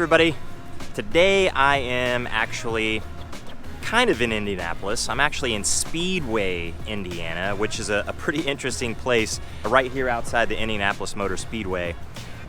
everybody. Today I am actually kind of in Indianapolis. I'm actually in Speedway, Indiana, which is a pretty interesting place right here outside the Indianapolis Motor Speedway.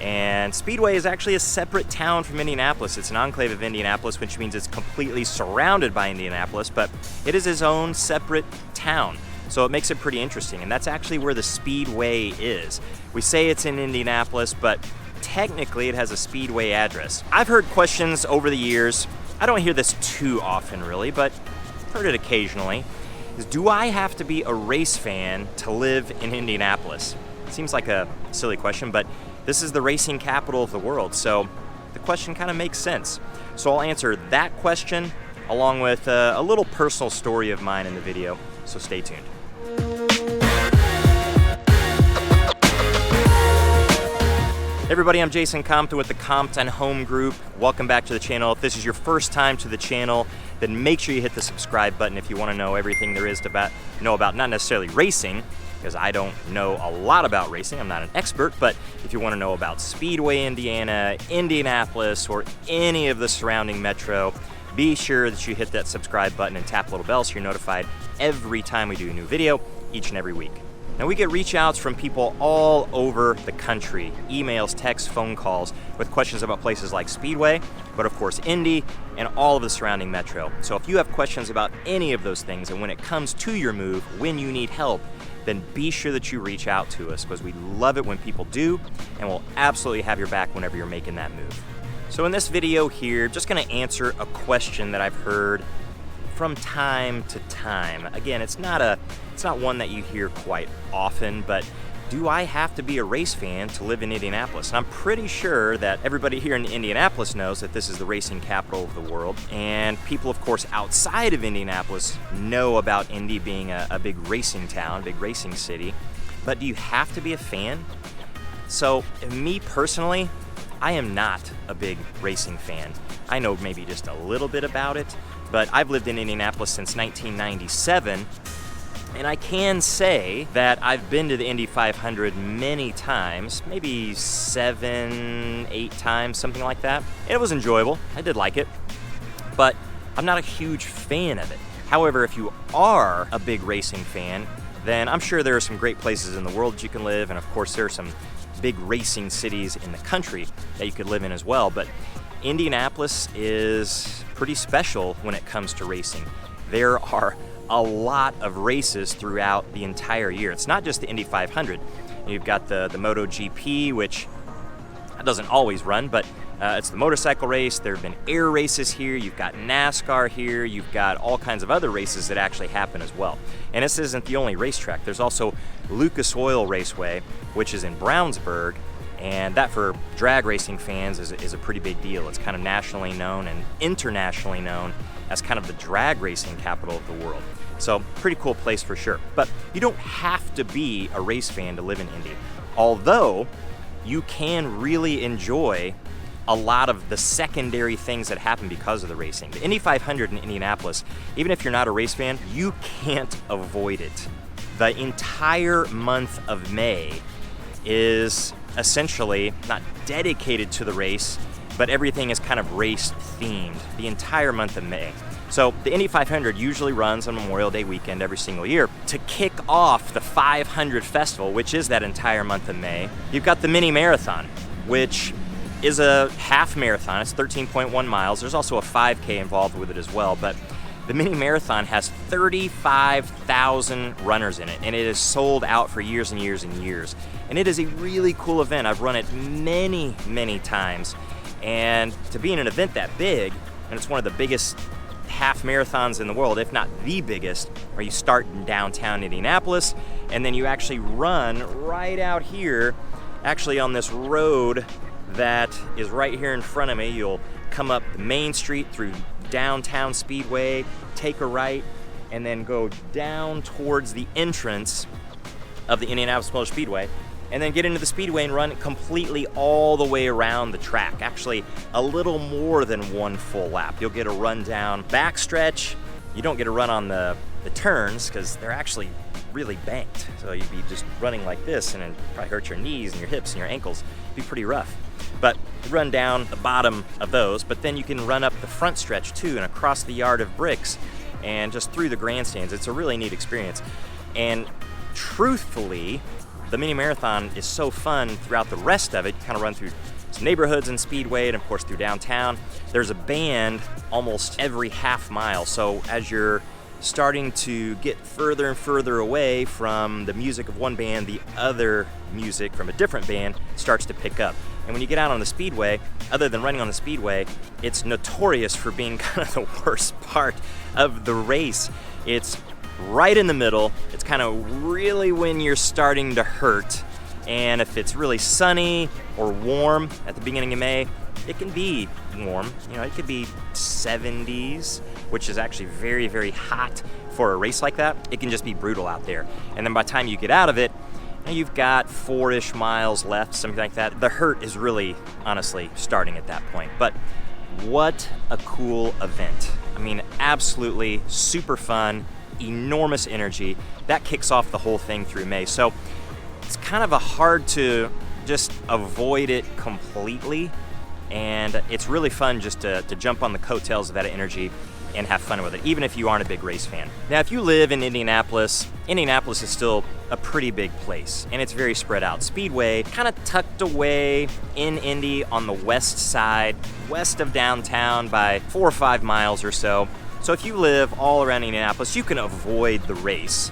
And Speedway is actually a separate town from Indianapolis. It's an enclave of Indianapolis, which means it's completely surrounded by Indianapolis, but it is its own separate town. So it makes it pretty interesting, and that's actually where the Speedway is. We say it's in Indianapolis, but technically it has a Speedway address. I've heard questions over the years, I don't hear this too often really, but I've heard it occasionally, is do I have to be a race fan to live in Indianapolis? It seems like a silly question, but this is the racing capital of the world, so the question kind of makes sense. So I'll answer that question along with a little personal story of mine in the video, so stay tuned. Hey everybody, I'm Jason Compton with the Compton Home Group. Welcome back to the channel. If this is your first time to the channel, then make sure you hit the subscribe button if you want to know everything there is to know about not necessarily racing, because I don't know a lot about racing. I'm not an expert, but if you want to know about Speedway, Indiana, Indianapolis, or any of the surrounding metro, be sure that you hit that subscribe button and tap the little bell so you're notified every time we do a new video each and every week. Now we get reach outs from people all over the country, emails, texts, phone calls with questions about places like Speedway, but of course Indy and all of the surrounding metro. So if you have questions about any of those things and when it comes to your move, when you need help, then be sure that you reach out to us because we love it when people do, and we'll absolutely have your back whenever you're making that move. So in this video here, just gonna answer a question that I've heard from time to time. Again, it's not one that you hear quite often, but do I have to be a race fan to live in Indianapolis? And I'm pretty sure that everybody here in Indianapolis knows that this is the racing capital of the world, and people, of course, outside of Indianapolis know about Indy being a big racing town, big racing city. But do you have to be a fan? So, me personally, I am not a big racing fan. I know maybe just a little bit about it, but I've lived in Indianapolis since 1997, and I can say that I've been to the Indy 500 many times, maybe 7, 8 times, something like that. It was enjoyable, I did like it, but I'm not a huge fan of it. However, if you are a big racing fan, then I'm sure there are some great places in the world that you can live, and of course there are some big racing cities in the country that you could live in as well, but Indianapolis is pretty special when it comes to racing. There are a lot of races throughout the entire year. It's not just the Indy 500. You've got the MotoGP, which doesn't always run, but it's the motorcycle race. There have been air races here. You've got NASCAR here. You've got all kinds of other races that actually happen as well. And this isn't the only racetrack. There's also Lucas Oil Raceway, which is in Brownsburg, and that for drag racing fans is a pretty big deal. It's kind of nationally known and internationally known as kind of the drag racing capital of the world. So pretty cool place for sure. But you don't have to be a race fan to live in Indy, although you can really enjoy a lot of the secondary things that happen because of the racing. The Indy 500 in Indianapolis, even if you're not a race fan, you can't avoid it. The entire month of May is essentially not dedicated to the race, but everything is kind of race themed the entire month of May. So the Indy 500 usually runs on Memorial Day weekend every single year. To kick off the 500 festival, which is that entire month of May, you've got the mini marathon, which is a half marathon. It's 13.1 miles. There's also a 5K involved with it as well, but the mini marathon has 35,000 runners in it, and it is sold out for years and years and years. And it is a really cool event. I've run it many, many times. And to be in an event that big, and it's one of the biggest half marathons in the world, if not the biggest, where you start in downtown Indianapolis, and then you actually run right out here, actually on this road that is right here in front of me. You'll come up Main Street through downtown Speedway, take a right, and then go down towards the entrance of the Indianapolis Motor Speedway, and then get into the Speedway and run completely all the way around the track. Actually, a little more than one full lap. You'll get a run down backstretch. You don't get a run on the turns because they're actually really banked. So you'd be just running like this, and it'd probably hurt your knees and your hips and your ankles. It'd be pretty rough. But you run down the bottom of those, but then you can run up the front stretch too and across the yard of bricks and just through the grandstands. It's a really neat experience. And truthfully, the mini marathon is so fun throughout the rest of it. You kind of run through some neighborhoods and Speedway, and of course through downtown. There's a band almost every half mile. So as you're starting to get further and further away from the music of one band, the other music from a different band starts to pick up. And when you get out on the Speedway, other than running on the Speedway, it's notorious for being kind of the worst part of the race. It's right in the middle. It's kind of really when you're starting to hurt. And if it's really sunny or warm at the beginning of May, it can be warm. You know, it could be 70s, which is actually very, very hot for a race like that. It can just be brutal out there. And then by the time you get out of it, you've got 4-ish miles left, something like that. The hurt is really, honestly, starting at that point. But what a cool event. I mean, absolutely super fun, enormous energy. That kicks off the whole thing through May. So it's kind of hard to just avoid it completely. And it's really fun just to jump on the coattails of that energy and have fun with it, even if you aren't a big race fan. Now, if you live in Indianapolis, Indianapolis is still a pretty big place, and it's very spread out. Speedway kind of tucked away in Indy on the west side, west of downtown by 4 or 5 miles or so. So if you live all around Indianapolis, you can avoid the race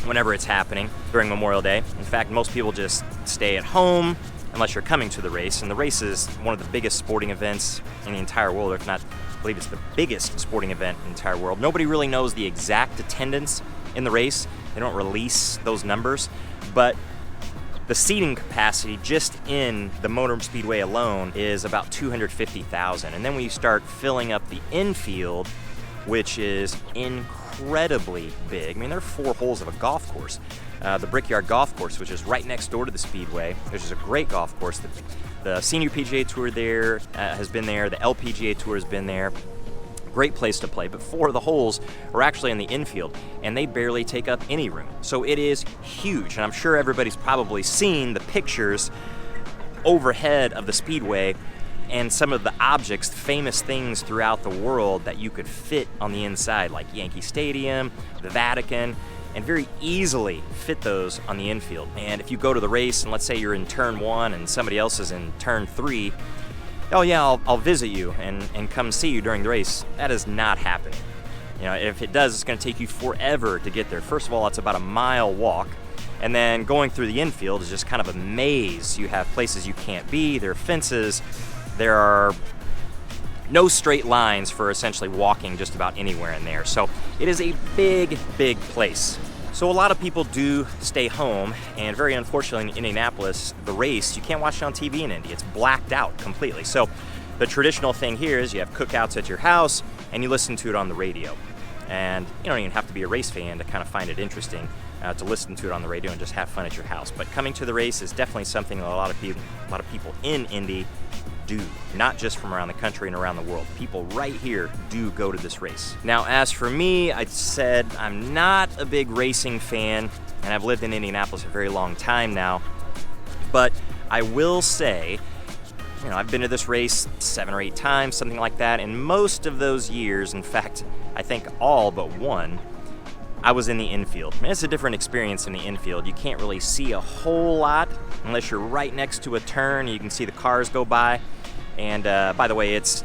whenever it's happening during Memorial Day. In fact, most people just stay at home unless you're coming to the race, and the race is one of the biggest sporting events in the entire world, or if not, I believe it's the biggest sporting event in the entire world. Nobody really knows the exact attendance in the race. They don't release those numbers, but the seating capacity just in the Motorhome Speedway alone is about 250,000. And then when you start filling up the infield, which is incredibly big. I mean, there are 4 holes of a golf course. The Brickyard Golf Course, which is right next door to the Speedway, which is a great golf course. The Senior PGA Tour there has been there. The LPGA Tour has been there. Great place to play, but 4 of the holes are actually in the infield, and they barely take up any room. So it is huge, and I'm sure everybody's probably seen the pictures overhead of the Speedway and some of the objects, famous things throughout the world that you could fit on the inside, like Yankee Stadium, the Vatican, and very easily fit those on the infield. And if you go to the race, and let's say you're in turn 1 and somebody else is in turn 3, oh yeah, I'll visit you and come see you during the race. That is not happening. You know, if it does, it's gonna take you forever to get there. First of all, it's about a mile walk, and then going through the infield is just kind of a maze. You have places you can't be, there are fences, there are no straight lines for essentially walking just about anywhere in there. So it is a big, big place. So a lot of people do stay home, and very unfortunately in Indianapolis, the race, you can't watch it on TV in Indy. It's blacked out completely. So the traditional thing here is you have cookouts at your house and you listen to it on the radio. And you don't even have to be a race fan to kind of find it interesting to listen to it on the radio and just have fun at your house. But coming to the race is definitely something that a lot of people in Indy do, not just from around the country and around the world. People right here do go to this race. Now, as for me, I said I'm not a big racing fan, and I've lived in Indianapolis a very long time now, but I will say, you know, I've been to this race 7 or 8 times, something like that, and most of those years, in fact, I think all but one, I was in the infield. I mean, it's a different experience in the infield. You can't really see a whole lot unless you're right next to a turn. You can see the cars go by. And by the way, it's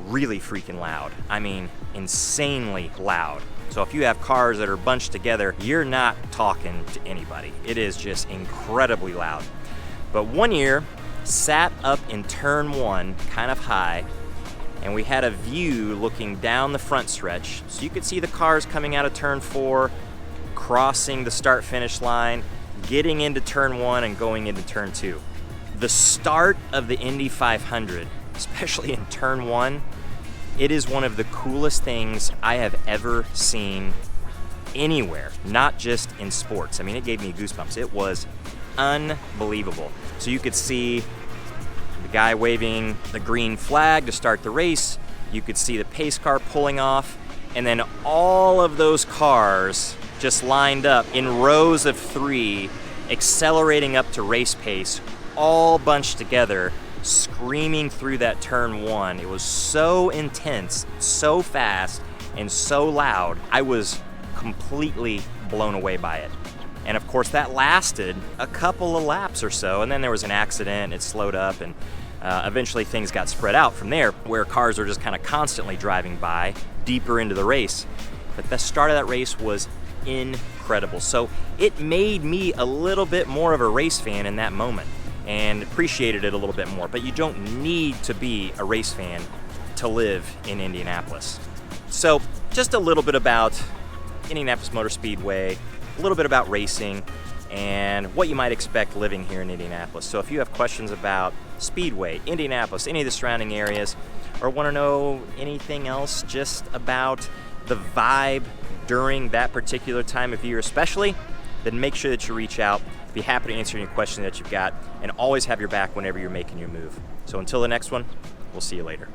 really freaking loud. I mean, insanely loud. So if you have cars that are bunched together, you're not talking to anybody. It is just incredibly loud. But one year, sat up in turn 1, kind of high, and we had a view looking down the front stretch. So you could see the cars coming out of turn 4, crossing the start-finish line, getting into turn 1 and going into turn 2. The start of the Indy 500, especially in turn 1, it is one of the coolest things I have ever seen anywhere, not just in sports. I mean, it gave me goosebumps. It was unbelievable. So you could see the guy waving the green flag to start the race. You could see the pace car pulling off, and then all of those cars just lined up in rows of 3, accelerating up to race pace, all bunched together screaming through that turn one. It was so intense, so fast, and so loud. I was completely blown away by it. And of course that lasted a couple of laps or so, and then there was an accident, it slowed up, and eventually things got spread out from there, where cars are just kind of constantly driving by deeper into the race. But the start of that race was incredible. So it made me a little bit more of a race fan in that moment and appreciated it a little bit more. But you don't need to be a race fan to live in Indianapolis. So just a little bit about Indianapolis Motor Speedway, a little bit about racing, and what you might expect living here in Indianapolis. So if you have questions about Speedway, Indianapolis, any of the surrounding areas, or want to know anything else just about the vibe during that particular time of year especially, then make sure that you reach out. Be happy to answer any questions that you've got, and always have your back whenever you're making your move. So until the next one, we'll see you later.